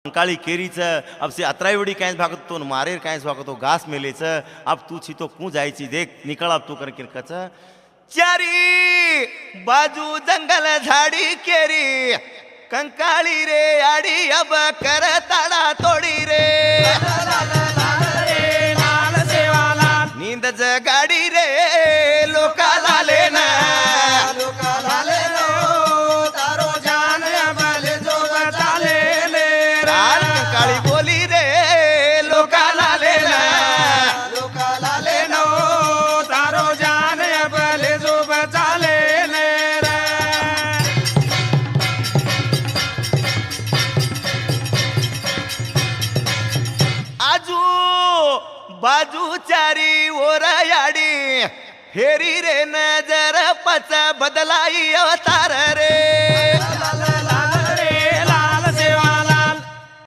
काळी केरीचं अब से अतराईवडी कांच भागत तो मारेर कांच भागत तो घास मेलेचं अब तू छितो कू जायची देख निकळ अब तू कर किरकच चारी बाजू जंगल झाडी केरी कंकाळी रे आडी अब कर ताडा तोडी रे नींद गाडी रे लोकाला लेना काळी बोली रे लोकाला लेना तारो जान बले जो बचाले आजू बाजू चारी ओर याडी फेरी रे नजर पच बदलाई अवतार रे